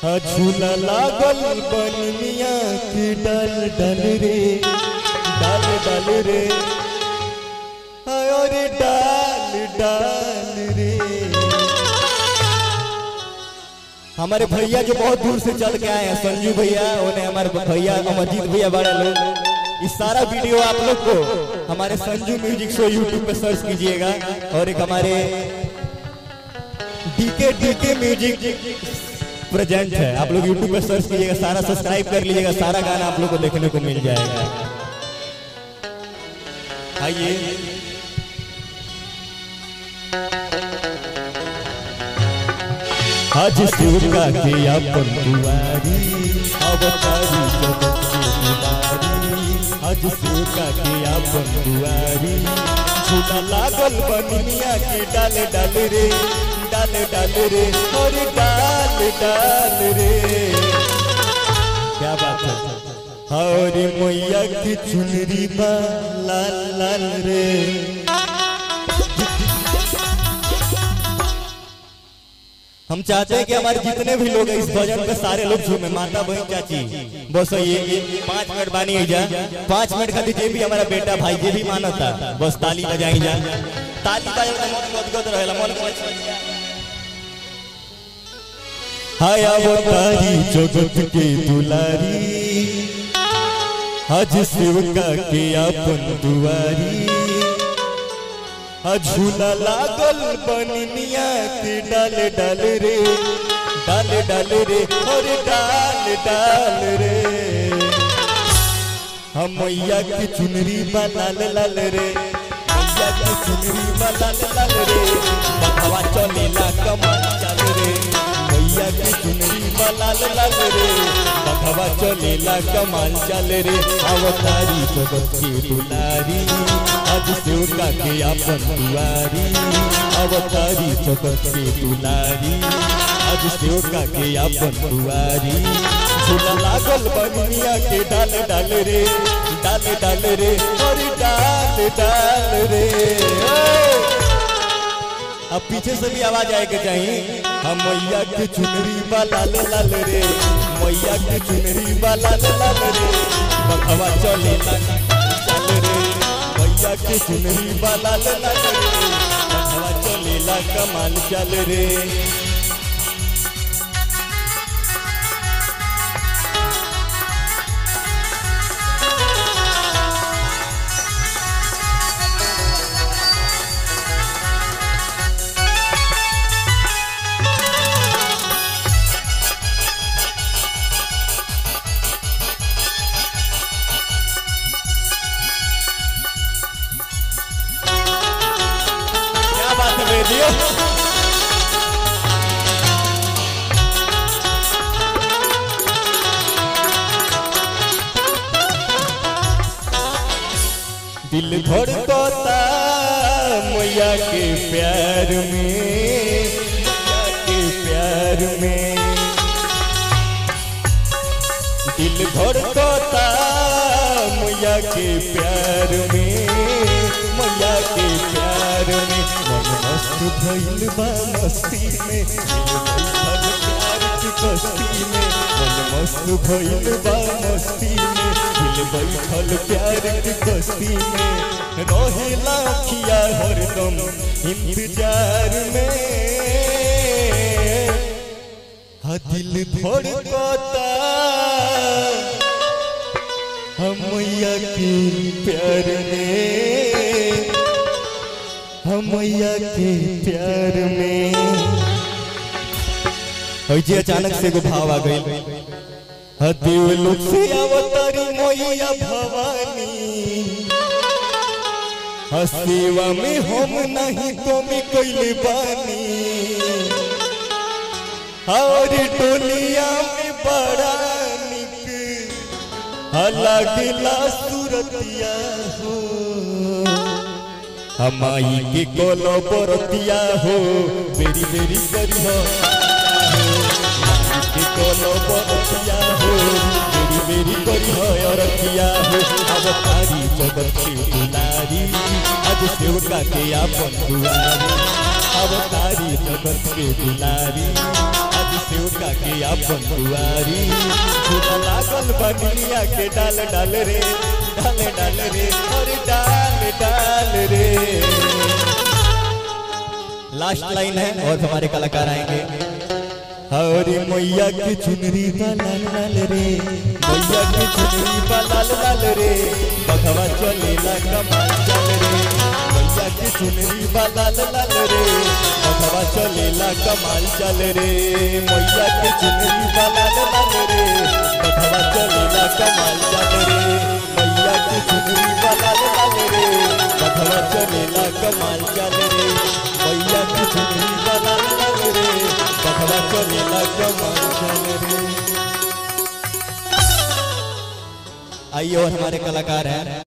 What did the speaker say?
झूला लागल बनिया की डल डल रे डल डल रे अरे डाल डाल रे। हमारे भैया जो बहुत दूर से चल के आए हैं, संजू भैया, उन्हें हमारे भैया अमरजीत भैया, बड़े लोग, इस सारा वीडियो आप लोग को हमारे संजू म्यूजिक शो यूट्यूब पे सर्च कीजिएगा। और एक हमारे डीके म्यूजिक प्रेजेंट है, आप लोग यूट्यूब पे सर्च कीजिएगा, सारा सब्सक्राइब कर लीजिएगा, सारा गाना आप लोग को देखने को मिल जाएगा। आइए आज शिव का के अपन दुआरी अवतारी जगत के दुआरी, आज शिव का के अपन दुआरी झूला लागल बनिया के डाल डाल रे डाल डाल रे और डाल डाल रे। क्या बात है। और मैया की चुनरी बा लाल लाल रे। हम चाहते हैं कि हमारे जितने भी लोग हैं इस भजन पे सारे लोग झूमे, माता बहन चाची, बस ये 5 मिनट बानी है जा, 5 मिनट खातिर जे भी हमारा बेटा भाई जे भी मानता बस ताली बजाई जा, ताली बजा मन गदगद रहेला मन। हाय अवतारी जगत के दुलारी, आज शिव का के अपन दुआरी झूला लागल बनिया के डाल डाल रे डाल डाल रे और डाल डाल रे। हम मैया की चुनरी बा लाल लाल रे, मैया की चुनरी बा लाल लाल रे, बखवा चलेला कमान चल रे, मैया की चुनरी बा लाल लाल रे, बखवा चलेला कमान चल रे। अवतारी जगत के दुलारी आज शिव का के अपन दुआरी, अवतारी जगत के दुलारी आज शिव का के अपन दुआरी झूला लागल बनिया के डाल डाल रे डाल डाल रे और डाल डाल रे। अब पीछे से भी आवाज आए के चाहिए। हम मैया की चुनरी बा लाल लाल रे, मैया की चुनरी बा लाल लाल रे, बखवा चले चल रे, मैया की चुनरी बा लाल लाल रे, बखवा चलेला कमाल चल रे। दिल धड़कता मैया के प्यार में, मैया के प्यार में दिल धड़कता मैया के प्यार में, मैया के प्यार में मन मस्त भइल बा मस्ती में, प्यार की कश्ती में मन मस्त भइल बा मस्ती में, दिल बैठल प्यार की कश्ती में रहेला अखिया हरदम इंतजार में। दिल धड़कता हम मैया के प्यार में, हम मैया के प्यार में। जी अचानक से एगो भाव आ गई, देवलोक से अवतारी मैया भवानी, सेवा में हम नहीं कमी कैले बानी, और टोलिया में बड़ा निक लगला सूरतिया हो, हमाई के कोलो बरतिया हो, बेरी बेरी करी हो के कोलो बरतिया हो, बेरी बेरी करी हो रतिया हो। अवतारी जगत के दुलारी आज शिव का के अपन दुआरी, अवतारी जगत के दुलारी आज शिव का के अपन दुआरी झूला लागल बनिया के डाल डाल रे डाल डाल रे और डाल डाल रे। लास्ट लाइन है और हमारे कलाकार आएंगे। हरे मैया की चुनरी लाल लाल रे मैया की चुनरी लाल लाल रे बघवा चलेला कमाल चल रे मैया की चुनरी लाल लाल रे बघवा चलेला कमाल चल रे मैया की चुनरी लाल लाल रे बघवा चलेला कमाल चल रे मैया की चुनरी लाल लाल रे बघवा चलेला कमाल चल रे मैया की चुनरी लाल लाल रे बघवा चलेला कमाल चल रे। आइए और हमारे कलाकार हैं।